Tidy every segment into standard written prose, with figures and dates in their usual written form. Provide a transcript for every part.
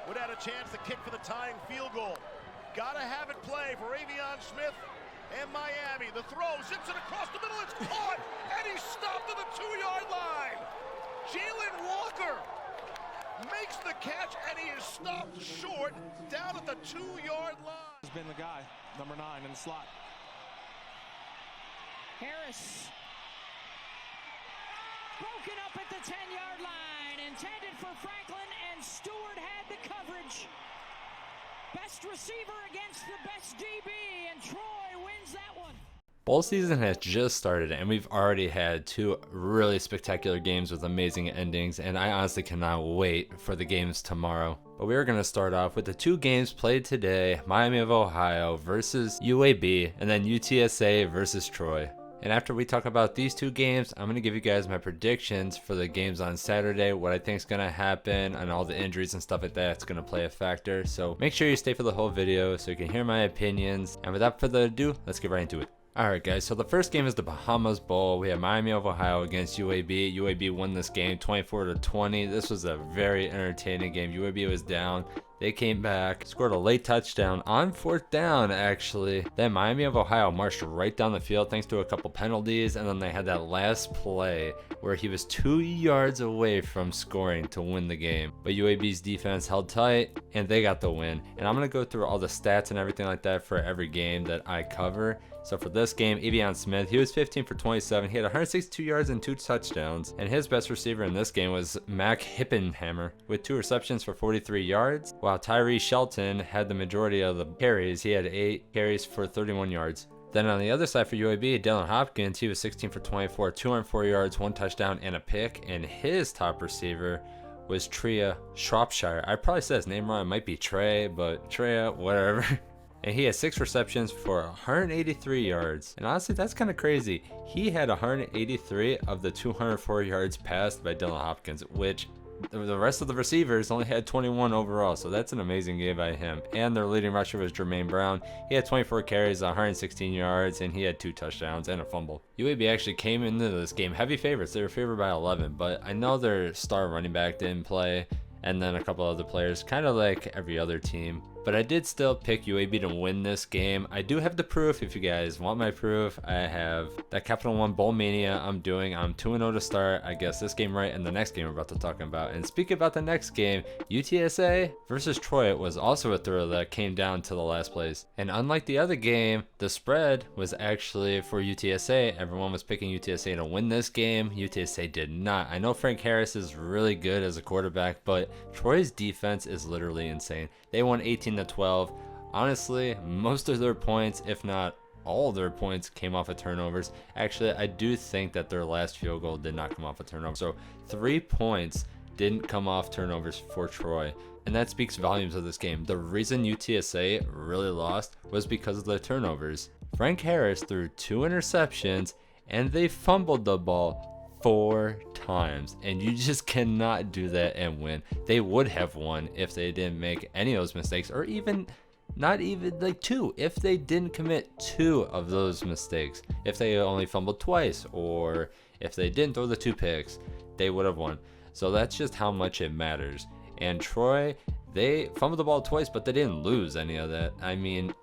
would have a chance to kick for the tying field goal. Gotta have it play for Avion Smith and Miami. The throw, zips it across the middle, it's caught, and he's stopped at the 2-yard line. Jalen Walker makes the catch, and he is stopped short down at the 2-yard line. Has been the guy, number 9 in the slot. Harris broken up at the 10-yard line, intended for Franklin, and Stewart had the coverage. Best receiver against the best DB, and Troy wins that one. Bowl season has just started, and we've already had 2 really spectacular games with amazing endings, and I honestly cannot wait for the games tomorrow. But we are going to start off with the 2 games played today: Miami of Ohio versus UAB, and then UTSA versus Troy. And after we talk about these 2 games, I'm going to give you guys my predictions for the games on Saturday, what I think is going to happen, and all the injuries and stuff like that. It's going to play a factor. So make sure you stay for the whole video so you can hear my opinions. And without further ado, let's get right into it. Alright guys, so the first game is the Bahamas Bowl. We have Miami of Ohio against UAB. UAB won this game 24-20. This was a very entertaining game. UAB was down. They came back, scored a late touchdown on 4th down actually. Then Miami of Ohio marched right down the field thanks to a couple penalties, and then they had that last play where he was 2 yards away from scoring to win the game. But UAB's defense held tight and they got the win. And I'm going to go through all the stats and everything like that for every game that I cover. So for this game, Avion Smith, he was 15 for 27. He had 162 yards and 2 touchdowns. And his best receiver in this game was Mac Hippenhammer with 2 receptions for 43 yards. While Tyree Shelton had the majority of the carries. He had 8 carries for 31 yards. Then on the other side for UAB, Dylan Hopkins, he was 16 for 24, 204 yards, 1 touchdown, and a pick. And his top receiver was Tria Shropshire. I probably said his name wrong. It might be Trey, but Tria, whatever. And he had 6 receptions for 183 yards. And honestly, that's kind of crazy. He had 183 of the 204 yards passed by Dylan Hopkins, which the rest of the receivers only had 21 overall. So that's an amazing game by him. And their leading rusher was Jermaine Brown. He had 24 carries, 116 yards, and he had 2 touchdowns and a fumble. UAB actually came into this game heavy favorites. They were favored by 11, but I know their star running back didn't play, and then a couple other players, kind of like every other team. But I did still pick UAB to win this game. I do have the proof if you guys want my proof. I have that Capital One Bowl Mania I'm doing. I'm 2-0 to start. I guess this game right and the next game we're about to talk about. And speaking about the next game, UTSA versus Troy was also a thrill that came down to the last place. And unlike the other game, the spread was actually for UTSA. Everyone was picking UTSA to win this game. UTSA did not. I know Frank Harris is really good as a quarterback, but Troy's defense is literally insane. They won 18-12. Honestly, most of their points, if not all their points, came off of turnovers. Actually, I do think that their last field goal did not come off of turnovers. So 3 points didn't come off turnovers for Troy. And that speaks volumes of this game. The reason UTSA really lost was because of the turnovers. Frank Harris threw 2 interceptions and they fumbled the ball 4 times, and you just cannot do that and win. They would have won if they didn't make any of those mistakes, or even not even like 2, if they didn't commit 2 of those mistakes. If they only fumbled twice, or if they didn't throw the 2 picks, they would have won. So that's just how much it matters. And Troy, they fumbled the ball twice, but they didn't lose any of that. I mean,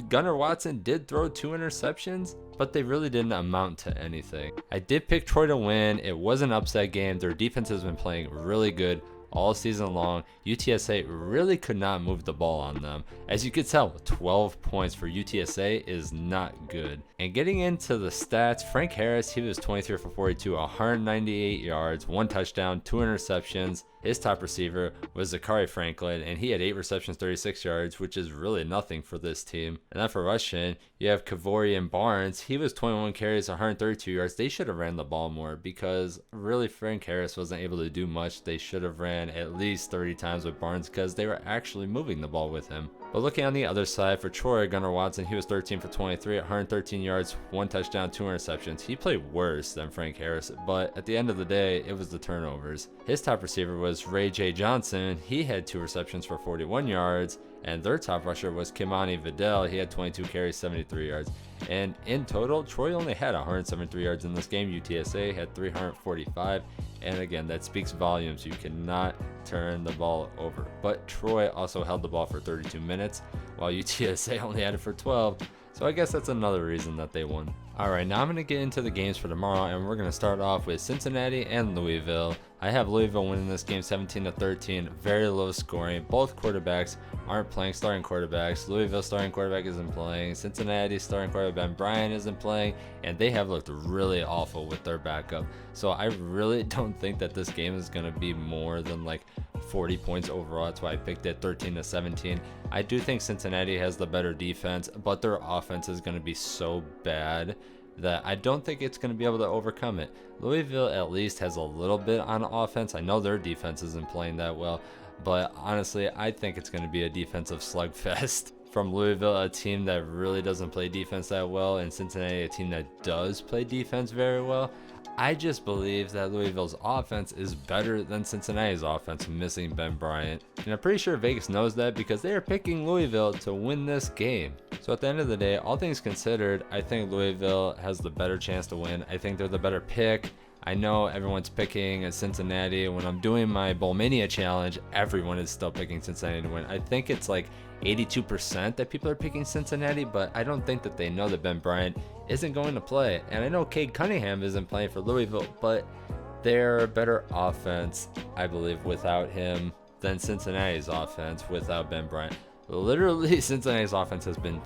Gunnar Watson did throw 2 interceptions, but they really didn't amount to anything. I did pick Troy to win. It was an upset game. Their defense has been playing really good all season long. UTSA really could not move the ball on them. As you could tell, 12 points for UTSA is not good. And getting into the stats, Frank Harris, he was 23 for 42, 198 yards, 1 touchdown, 2 interceptions. His top receiver was Zachary Franklin, and he had 8 receptions, 36 yards, which is really nothing for this team. And then for rushing, you have Kavorian Barnes. He was 21 carries, 132 yards. They should have ran the ball more because really Frank Harris wasn't able to do much. They should have ran at least 30 times with Barnes because they were actually moving the ball with him. But looking on the other side, for Troy, Gunnar Watson, he was 13 for 23, 113 yards, 1 touchdown, 2 interceptions. He played worse than Frank Harris, but at the end of the day, it was the turnovers. His top receiver was Ray J. Johnson. He had 2 receptions for 41 yards, and their top rusher was Kimani Vidal. He had 22 carries, 73 yards. And in total, Troy only had 173 yards in this game. UTSA had 345. And again, that speaks volumes. You cannot turn the ball over. But Troy also held the ball for 32 minutes, while UTSA only had it for 12. So I guess that's another reason that they won. Alright, now I'm going to get into the games for tomorrow, and we're going to start off with Cincinnati and Louisville. I have Louisville winning this game 17-13, very low scoring. Both quarterbacks aren't playing, starting quarterbacks. Louisville starting quarterback isn't playing. Cincinnati starting quarterback Ben Bryant isn't playing, and they have looked really awful with their backup. So I really don't think that this game is going to be more than like 40 points overall. That's why I picked it 13-17. I do think Cincinnati has the better defense, but their offense is going to be so bad that I don't think it's going to be able to overcome it. Louisville at least has a little bit on offense. I know their defense isn't playing that well, but honestly, I think it's going to be a defensive slugfest from Louisville, a team that really doesn't play defense that well, and Cincinnati, a team that does play defense very well. I just believe that Louisville's offense is better than Cincinnati's offense, missing Ben Bryant. And I'm pretty sure Vegas knows that because they are picking Louisville to win this game. So at the end of the day, all things considered, I think Louisville has the better chance to win. I think they're the better pick. I know everyone's picking Cincinnati. When I'm doing my Bowl Mania challenge, everyone is still picking Cincinnati to win. I think it's like 82% that people are picking Cincinnati, but I don't think that they know that Ben Bryant isn't going to play. And I know Cade Cunningham isn't playing for Louisville, but they're a better offense, I believe, without him than Cincinnati's offense without Ben Bryant. Literally, Cincinnati's offense has been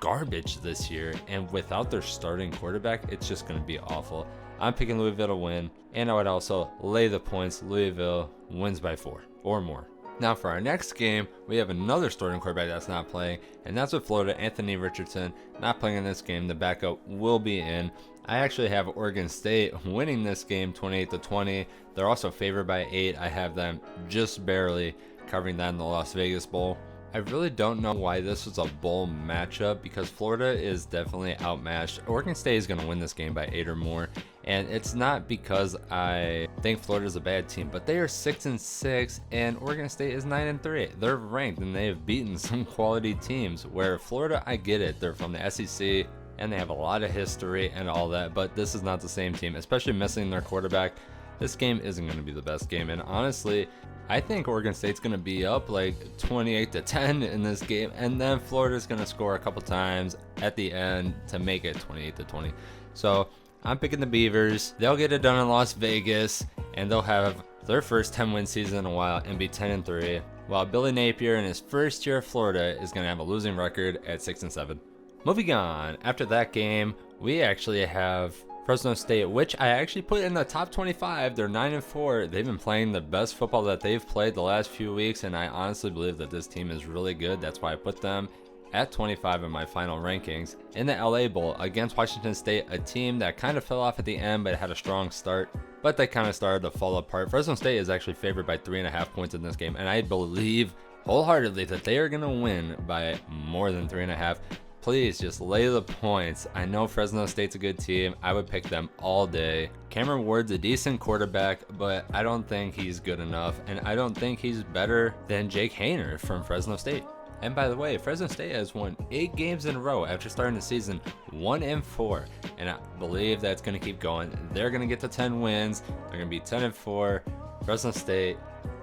garbage this year, and without their starting quarterback, it's just going to be awful. I'm picking Louisville to win, and I would also lay the points. Louisville wins by 4 or more. Now for our next game, we have another starting quarterback that's not playing, and that's with Florida, Anthony Richardson, not playing in this game. The backup will be in. I actually have Oregon State winning this game 28-20. They're also favored by 8. I have them just barely covering that in the Las Vegas Bowl. I really don't know why this was a bowl matchup because Florida is definitely outmatched. Oregon State is going to win this game by 8 or more. And it's not because I think Florida is a bad team, but they are 6-6 and Oregon State is 9-3. They're ranked and they have beaten some quality teams, where Florida, I get it. They're from the SEC and they have a lot of history and all that, but this is not the same team, especially missing their quarterback. This game isn't going to be the best game. And honestly, I think Oregon State's going to be up like 28-10 in this game, and then Florida's going to score a couple times at the end to make it 28-20. So I'm picking the Beavers. They'll get it done in Las Vegas, and they'll have their first 10-win season in a while and be 10-3, while Billy Napier in his first year at Florida is going to have a losing record at 6-7. Moving on, after that game, we actually have Fresno State, which I actually put in the top 25. They're 9-4. They've been playing the best football that they've played the last few weeks, and I honestly believe that this team is really good. That's why I put them at 25 in my final rankings. In the LA Bowl against Washington State, a team that kind of fell off at the end but had a strong start, but they kind of started to fall apart. Fresno State is actually favored by 3.5 points in this game, and I believe wholeheartedly that they are going to win by more than 3.5. Please just lay the points. I know Fresno State's a good team. I would pick them all day. Cameron Ward's a decent quarterback, but I don't think he's good enough, and I don't think he's better than Jake Haener from Fresno State. And by the way, Fresno State has won 8 games in a row after starting the season 1-4, and I believe that's going to keep going. They're going to get to 10 wins. They're going to be 10-4. Fresno State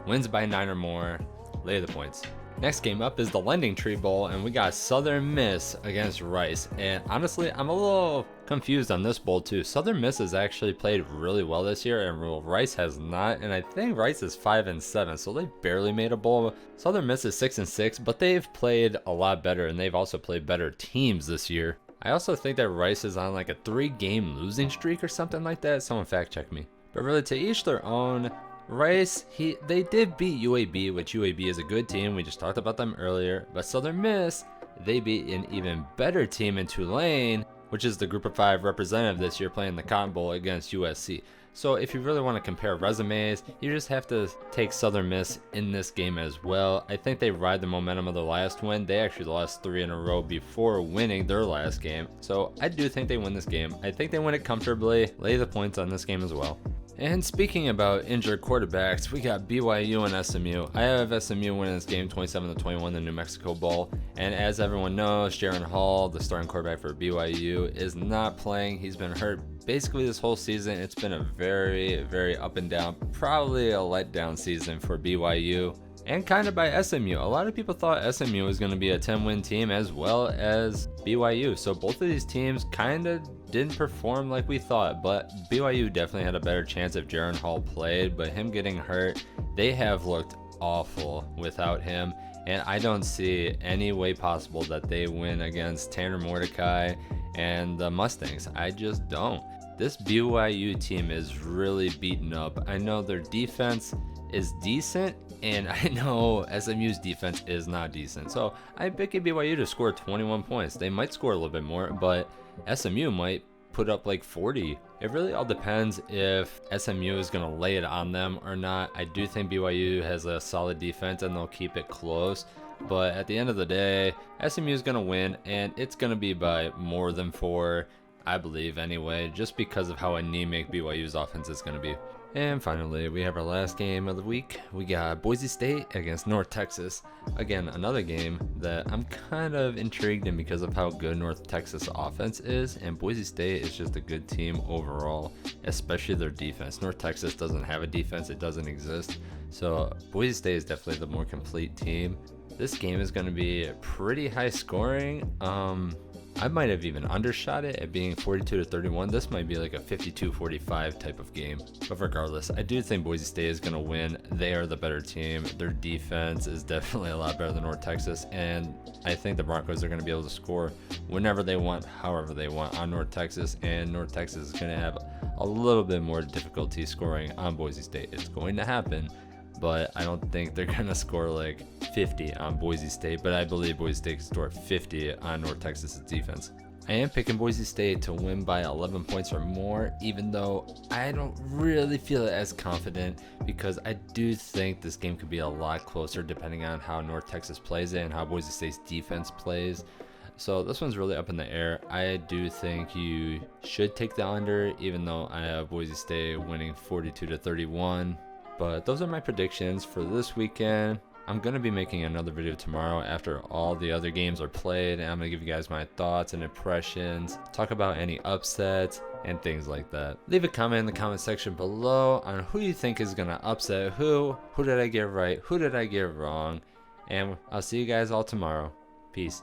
wins by 9 or more. Lay the points. Next game up is the Lending Tree Bowl, and we got Southern Miss against Rice. And honestly, I'm a little confused on this bowl too. Southern Miss has actually played really well this year, and Rice has not. And I think Rice is 5-7, so they barely made a bowl. Southern Miss is 6-6, but they've played a lot better, and they've also played better teams this year. I also think that Rice is on like a 3-game losing streak or something like that. Someone fact check me. But really, to each their own. Rice, they did beat UAB, which UAB is a good team. We just talked about them earlier. But Southern Miss, they beat an even better team in Tulane, which is the Group of 5 representative this year, playing the Cotton Bowl against USC. So if you really want to compare resumes, you just have to take Southern Miss in this game as well. I think they ride the momentum of their last win. They actually lost 3 in a row before winning their last game. So I do think they win this game. I think they win it comfortably. Lay the points on this game as well. And speaking about injured quarterbacks, we got BYU and SMU. I have SMU winning this game 27-21, the New Mexico Bowl. And as everyone knows, Jaron Hall, the starting quarterback for BYU, is not playing. He's been hurt basically this whole season. It's been a very, very up and down, probably a letdown season for BYU. And kind of by SMU. A lot of people thought SMU was going to be a 10-win team as well as BYU. So both of these teams kind of didn't perform like we thought, but BYU definitely had a better chance if Jaron Hall played, but him getting hurt, they have looked awful without him, and I don't see any way possible that they win against Tanner Mordecai and the Mustangs. I just don't. This BYU team is really beaten up. I know their defense is decent, and I know SMU's defense is not decent. So I pick BYU to score 21 points. They might score a little bit more, but SMU might put up like 40. It really all depends if SMU is going to lay it on them or not. I do think BYU has a solid defense and they'll keep it close. But at the end of the day, SMU is going to win, and it's going to be by more than 4, I believe anyway, just because of how anemic BYU's offense is going to be. And finally, we have our last game of the week. We got Boise State against North Texas. Again, another game that I'm kind of intrigued in because of how good North Texas offense is. And Boise State is just a good team overall, especially their defense. North Texas doesn't have a defense. It doesn't exist. So Boise State is definitely the more complete team. This game is going to be pretty high scoring. I might have even undershot it at being 42-31. This might be like a 52-45 type of game. But regardless, I do think Boise State is going to win. They are the better team. Their defense is definitely a lot better than North Texas. And I think the Broncos are going to be able to score whenever they want, however they want on North Texas. And North Texas is going to have a little bit more difficulty scoring on Boise State. It's going to happen, but I don't think they're going to score like 50 on Boise State, but I believe Boise State can score 50 on North Texas' defense. I am picking Boise State to win by 11 points or more, even though I don't really feel as confident because I do think this game could be a lot closer depending on how North Texas plays it and how Boise State's defense plays. So this one's really up in the air. I do think you should take the under, even though I have Boise State winning 42-31. But those are my predictions for this weekend. I'm going to be making another video tomorrow after all the other games are played, and I'm going to give you guys my thoughts and impressions, talk about any upsets and things like that. Leave a comment in the comment section below on who you think is going to upset who did I get right, who did I get wrong, and I'll see you guys all tomorrow. Peace.